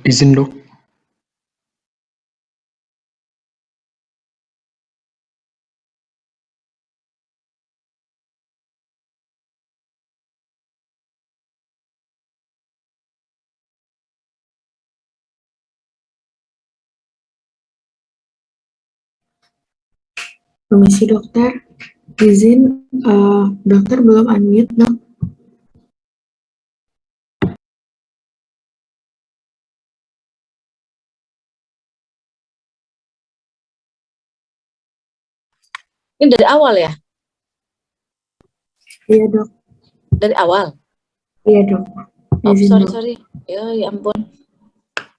Izin dok. Permisi dokter, izin dokter belum unmute dok. Ini dari awal ya? Iya dok. Dari awal? Iya dok. Oh Izin sorry. Ya ampun.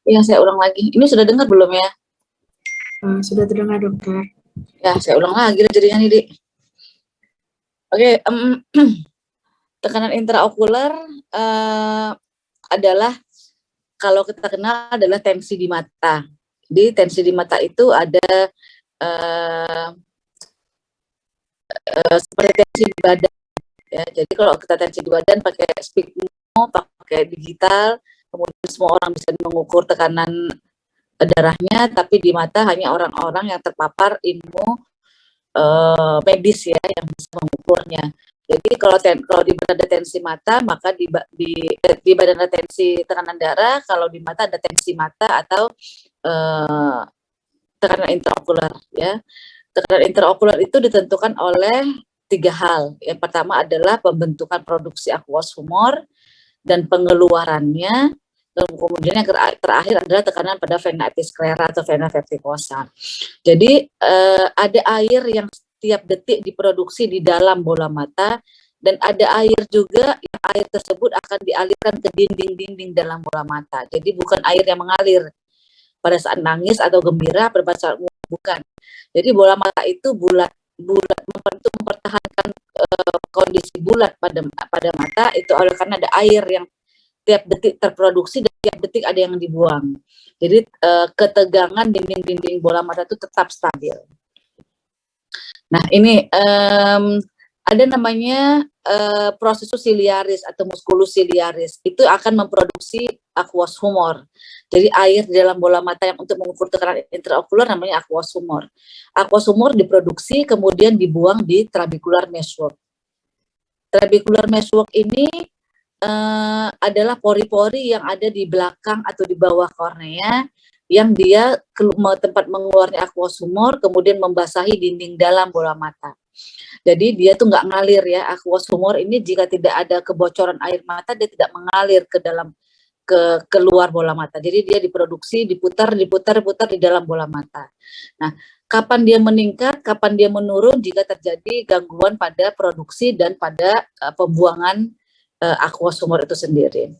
Ya saya ulang lagi. Ini sudah dengar belum ya? Sudah terdengar dokter. Ya saya ulang lagi jadinya nih Dik. Oke, tekanan intraokuler adalah kalau kita kenal adalah tensi di mata. Di tensi di mata itu ada seperti tensi di badan. Ya, jadi kalau kita tensi di badan pakai Spigmo, pakai digital, kemudian semua orang bisa mengukur tekanan darahnya, tapi di mata hanya orang-orang yang terpapar ilmu medis ya yang bisa mengukurnya. Jadi kalau di badan ada tensi mata, maka di badan ada tensi tekanan darah, kalau di mata ada tensi mata atau tekanan intraokular ya. Tekanan intraokular itu ditentukan oleh 3 hal. Yang pertama adalah pembentukan produksi aqueous humor dan pengeluarannya, dan kemudian yang terakhir adalah tekanan pada vena sclera atau vena verticosa. Jadi ada air yang setiap detik diproduksi di dalam bola mata, dan ada air juga yang air tersebut akan dialirkan ke dinding-dinding dalam bola mata. Jadi bukan air yang mengalir pada saat nangis atau gembira, pada saat bukan. Jadi bola mata itu bulat untuk mempertahankan kondisi bulat pada mata itu oleh karena ada air yang tiap detik terproduksi dan tiap detik ada yang dibuang. Jadi ketegangan dinding-dinding bola mata itu tetap stabil. Nah ini ada namanya prosesus ciliaris atau musculus ciliaris, itu akan memproduksi aqueous humor. Jadi air di dalam bola mata yang untuk mengukur tekanan intraokular namanya aqueous humor. Aqueous humor diproduksi kemudian dibuang di trabecular meshwork. Trabecular meshwork ini adalah pori-pori yang ada di belakang atau di bawah kornea yang dia tempat mengeluarnya aqueous humor kemudian membasahi dinding dalam bola mata. Jadi dia tuh nggak ngalir ya, aqueous humor ini jika tidak ada kebocoran air mata dia tidak mengalir ke dalam keluar bola mata. Jadi dia diproduksi, diputar di dalam bola mata. Nah, kapan dia meningkat, kapan dia menurun jika terjadi gangguan pada produksi dan pada pembuangan aqueous humor itu sendiri.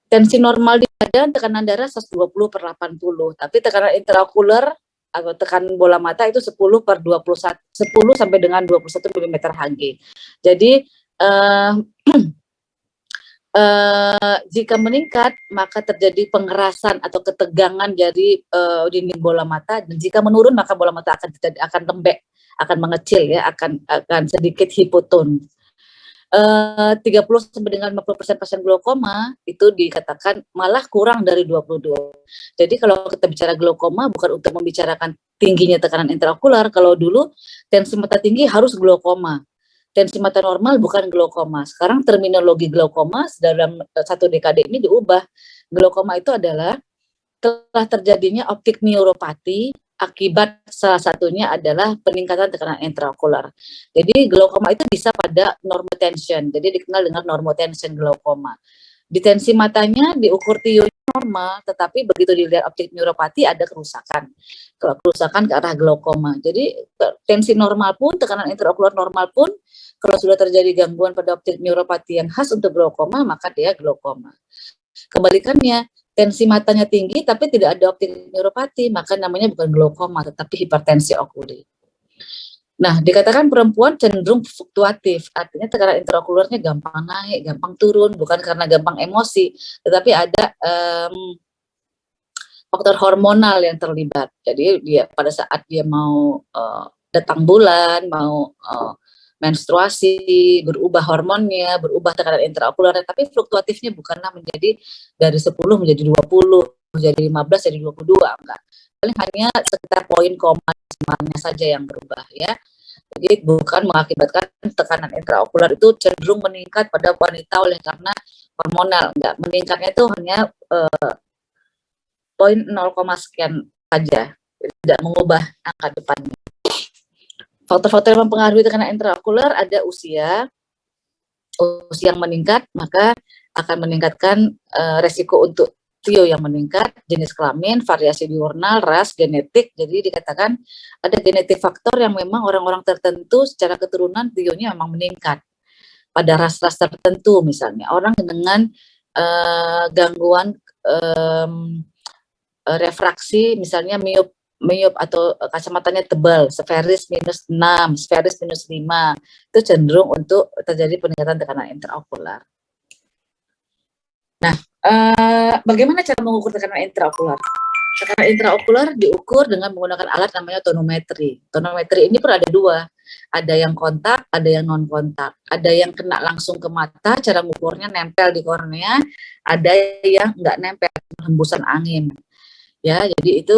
Tensi normal di badan tekanan darah 120/80, tapi tekanan intraokular atau tekanan bola mata itu 10/21, 10 sampai dengan 21 mm Hg. Jadi jika meningkat maka terjadi pengerasan atau ketegangan dari dinding bola mata, dan jika menurun maka bola mata akan lembek, akan mengecil ya, akan sedikit hipoton. 30 sampai dengan 50% pasien glaukoma itu dikatakan malah kurang dari 22. Jadi kalau kita bicara glaukoma bukan untuk membicarakan tingginya tekanan intraokular. Kalau dulu tensi mata tinggi harus glaukoma. Tensi mata normal bukan glaukoma. Sekarang terminologi glaukoma dalam 1 dekade ini diubah. Glaukoma itu adalah telah terjadinya optik neuropati akibat salah satunya adalah peningkatan tekanan intraokular. Jadi glaukoma itu bisa pada normotension. Jadi dikenal dengan normotension glaukoma. Di tensi matanya diukur TIO normal, tetapi begitu dilihat optik neuropati ada kerusakan. Kerusakan ke arah glaukoma. Jadi tensi normal pun, tekanan intraokular normal pun, kalau sudah terjadi gangguan pada optik neuropati yang khas untuk glaukoma, maka dia glaukoma. Kebalikannya, tensi matanya tinggi tapi tidak ada optik neuropati, maka namanya bukan glaukoma tetapi hipertensi okuli. Nah, dikatakan perempuan cenderung fluktuatif, artinya tekanan intraokularnya gampang naik, gampang turun, bukan karena gampang emosi, tetapi ada faktor hormonal yang terlibat. Jadi dia pada saat dia mau datang bulan, mau menstruasi, berubah hormonnya, berubah tekanan intraokularnya, tapi fluktuatifnya bukanlah menjadi dari 10 menjadi 20, menjadi 15, jadi 22, enggak. Paling hanya sekitar poin koma desimalnya saja yang berubah ya. Jadi bukan mengakibatkan tekanan intraokular itu cenderung meningkat pada wanita oleh karena hormonal, enggak. Meningkatnya itu hanya poin 0, sekian saja, tidak mengubah angka depannya. Faktor-faktor yang mempengaruhi tekanan intraokular ada usia yang meningkat, maka akan meningkatkan resiko untuk TIO yang meningkat, jenis kelamin, variasi diurnal, ras, genetik. Jadi dikatakan ada genetik faktor yang memang orang-orang tertentu secara keturunan TIO-nya memang meningkat. Pada ras-ras tertentu misalnya, orang dengan gangguan refraksi, misalnya miop atau kacamatanya tebal, spheris minus 6, spheris minus 5, itu cenderung untuk terjadi peningkatan tekanan intraokular. Nah, bagaimana cara mengukur tekanan intraokular? Tekanan intraokular diukur dengan menggunakan alat namanya tonometri. Tonometri ini pun ada dua, ada yang kontak, ada yang non kontak. Ada yang kena langsung ke mata, cara mengukurnya nempel di kornea, ada yang nggak nempel, hembusan angin. Ya, jadi itu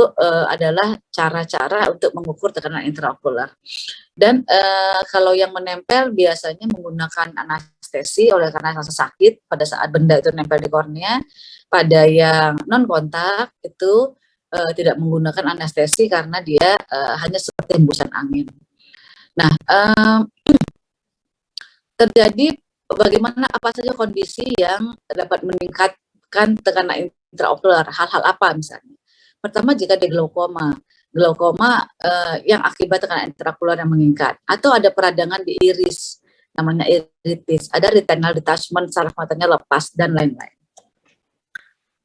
adalah cara-cara untuk mengukur tekanan intraokular. Dan kalau yang menempel biasanya menggunakan anestesi oleh karena rasa sakit pada saat benda itu nempel di kornea. Pada yang non kontak itu tidak menggunakan anestesi karena dia hanya seperti hembusan angin. Nah, terjadi bagaimana apa saja kondisi yang dapat meningkatkan tekanan intraokular, hal-hal apa misalnya? Pertama, jika ada glaukoma yang akibat tekanan intraokular yang meningkat, atau ada peradangan di iris, namanya iritis, ada retinal detachment, saraf matanya lepas, dan lain-lain.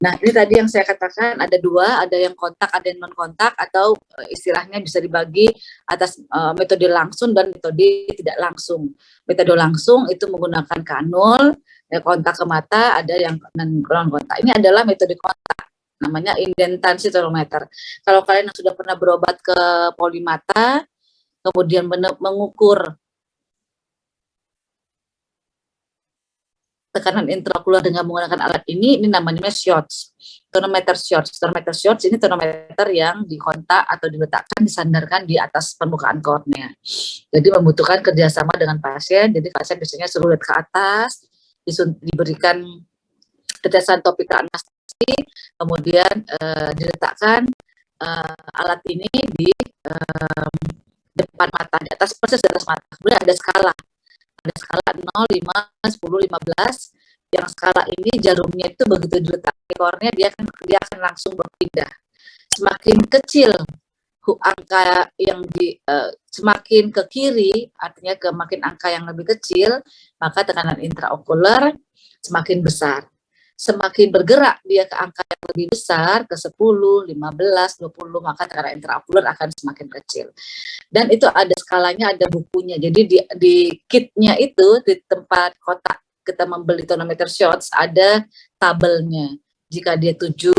Nah, ini tadi yang saya katakan ada dua, ada yang kontak, ada yang non kontak, atau istilahnya bisa dibagi atas metode langsung dan metode tidak langsung. Metode langsung itu menggunakan kanul, kontak ke mata, ada yang non kontak. Ini adalah metode kontak, namanya indensitometer. Kalau kalian yang sudah pernah berobat ke polimata, kemudian mengukur tekanan intraokular dengan menggunakan alat ini namanya shots, tonometer shots. Tonometer shots ini tonometer yang dikontak atau diletakkan, disandarkan di atas permukaan kornea. Jadi membutuhkan kerjasama dengan pasien. Jadi pasien biasanya suruh lihat ke atas, diberikan tetesan topikal anestesi, kemudian diletakkan alat ini di depan mata, di atas, persis di atas mata. Kemudian ada skala 0, 5, 10, 15. Yang skala ini jarumnya itu begitu diletakkan di kornea, dia akan langsung berpindah. Semakin kecil angka yang semakin ke kiri, artinya makin angka yang lebih kecil, maka tekanan intraokular semakin besar. Semakin bergerak dia ke angka yang lebih besar, ke 10, 15, 20, maka tekanan intraokular akan semakin kecil. Dan itu ada skalanya, ada bukunya. Jadi di kitnya itu, di tempat kotak kita membeli tonometer shots, ada tabelnya. Jika dia 7,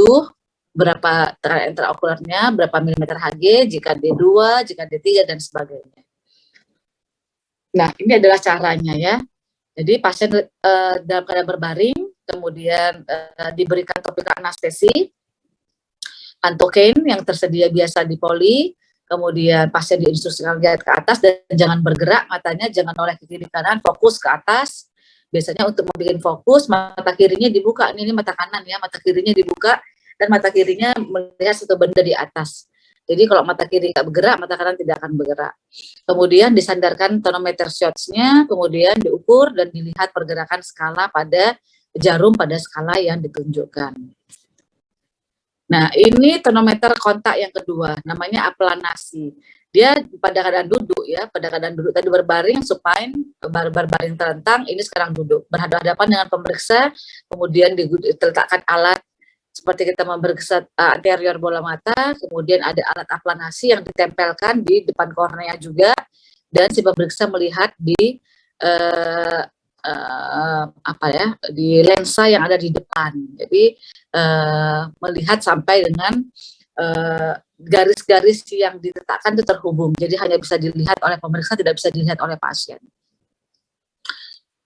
berapa tekanan intraokularnya, berapa milimeter Hg, jika dia 2, jika dia 3, dan sebagainya. Nah, ini adalah caranya ya. Jadi pasien dalam keadaan berbaring, kemudian diberikan topikal anestesi, antokain yang tersedia biasa di poli, kemudian pasien diinstruksikan lihat ke atas dan jangan bergerak, matanya jangan noleh ke kiri kanan, fokus ke atas. Biasanya untuk membuat fokus, mata kirinya dibuka, ini mata kanan ya, mata kirinya dibuka, dan mata kirinya melihat satu benda di atas. Jadi kalau mata kiri tidak bergerak, mata kanan tidak akan bergerak. Kemudian disandarkan tonometer shots-nya, kemudian diukur dan dilihat pergerakan skala pada jarum pada skala yang ditunjukkan. Nah, ini tonometer kontak yang kedua, namanya aplanasi. Dia pada keadaan duduk ya, pada keadaan duduk tadi berbaring, supine, berbaring terentang, ini sekarang duduk. Berhadapan dengan pemeriksa, kemudian diletakkan alat seperti kita memeriksa anterior bola mata, kemudian ada alat aplanasi yang ditempelkan di depan kornea juga, dan si pemeriksa melihat di di lensa yang ada di depan. Jadi melihat sampai dengan garis-garis yang diletakkan itu terhubung. Jadi hanya bisa dilihat oleh pemeriksa, tidak bisa dilihat oleh pasien.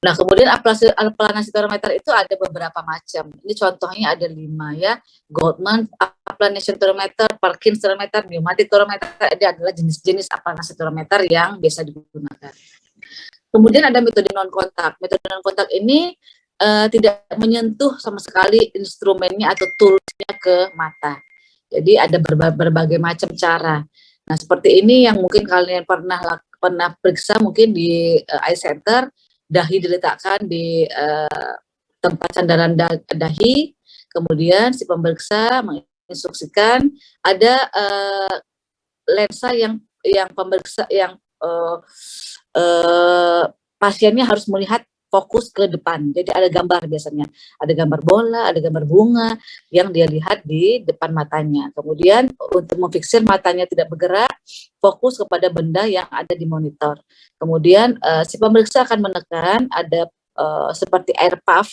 Nah, kemudian aplanasi torometer itu ada beberapa macam. Ini contohnya ada 5 ya. Goldman aplanation torometer, Perkins torometer, pneumatic torometer, ini adalah jenis-jenis aplanasi torometer yang biasa digunakan. Kemudian ada metode non kontak. Metode non kontak ini tidak menyentuh sama sekali instrumennya atau toolsnya ke mata. Jadi ada berbagai macam cara. Nah, seperti ini yang mungkin kalian pernah periksa mungkin di eye center, dahi diletakkan di tempat sandaran dahi, kemudian si pemeriksa menginstruksikan ada lensa yang pemeriksa yang pasiennya harus melihat fokus ke depan. Jadi ada gambar biasanya, ada gambar bola, ada gambar bunga yang dia lihat di depan matanya. Kemudian untuk memfiksir matanya tidak bergerak, fokus kepada benda yang ada di monitor. Kemudian si pemeriksa akan menekan ada seperti air puff.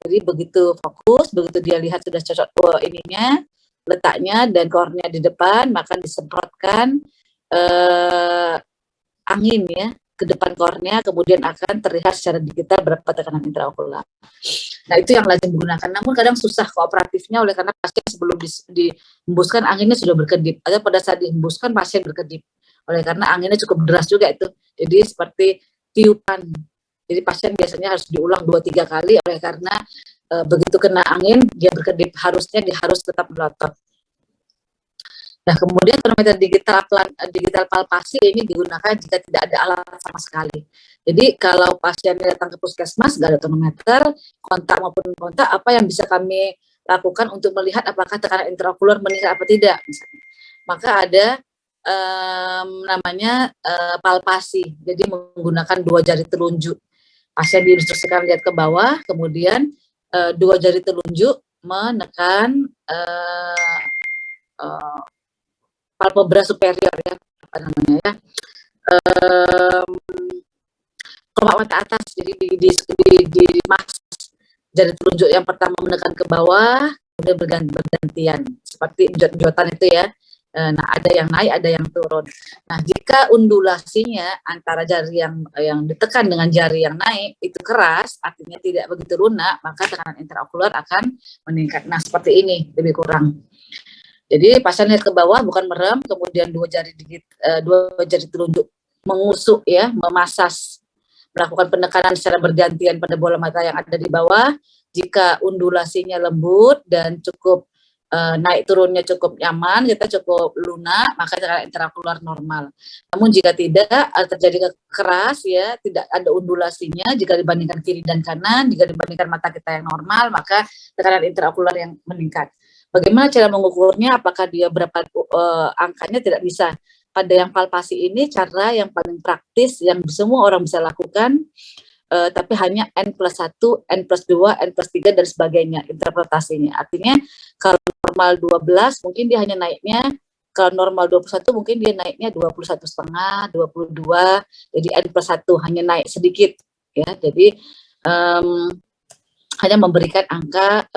Jadi begitu fokus, begitu dia lihat sudah cocok ininya, letaknya dan kornya di depan, maka disemprotkan angin ya ke depan kornea, kemudian akan terlihat secara digital berapa tekanan intraokular. Nah, itu yang lazim digunakan. Namun kadang susah kooperatifnya oleh karena pasien sebelum dihembuskan anginnya sudah berkedip. Atau pada saat dihembuskan pasien berkedip. Oleh karena anginnya cukup deras juga itu. Jadi seperti tiupan. Jadi pasien biasanya harus diulang 2-3 kali oleh karena begitu kena angin dia berkedip, harus tetap melotot. Nah, kemudian torometer digital palpasi ini digunakan jika tidak ada alat sama sekali. Jadi kalau pasien datang ke puskesmas nggak ada torometer, kontak maupun kontak, apa yang bisa kami lakukan untuk melihat apakah tekanan intraokular meningkat apa tidak, misalnya. Maka ada namanya palpasi. Jadi menggunakan 2 jari telunjuk. Pasien diinstruksikan lihat ke bawah, kemudian 2 jari telunjuk menekan palpebra superior ya, apa namanya ya, kelopak mata atas. Jadi di mas jari telunjuk yang pertama menekan ke bawah, kemudian bergantian seperti jot-jotan itu ya. Nah, ada yang naik, ada yang turun. Nah, jika undulasinya antara jari yang ditekan dengan jari yang naik itu keras, artinya tidak begitu lunak, maka tekanan intraokular akan meningkat. Nah, seperti ini lebih kurang. Jadi pasien lihat ke bawah bukan merem, kemudian 2 jari telunjuk mengusuk ya, memasas, melakukan penekanan secara bergantian pada bola mata yang ada di bawah. Jika undulasinya lembut dan cukup naik turunnya cukup nyaman, kita cukup lunak, maka tekanan intraokular normal. Namun jika tidak terjadi keras ya, tidak ada undulasinya, jika dibandingkan kiri dan kanan, jika dibandingkan mata kita yang normal, maka tekanan intraokular yang meningkat. Bagaimana cara mengukurnya? Apakah dia berapa angkanya? Tidak bisa. Pada yang palpasi ini cara yang paling praktis yang semua orang bisa lakukan, tapi hanya N+1, N+2, N+3 dan sebagainya interpretasinya. Artinya kalau normal 12 mungkin dia hanya naiknya, kalau normal 21 mungkin dia naiknya 21,5, 22, jadi N+1 hanya naik sedikit ya. Jadi hanya memberikan angka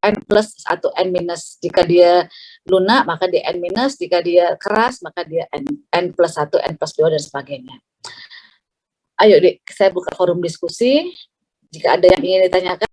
N plus atau N minus. Jika dia lunak maka dia N minus, jika dia keras maka dia N+1, N+2 dan sebagainya. Ayo Dik, saya buka forum diskusi. Jika ada yang ingin ditanyakan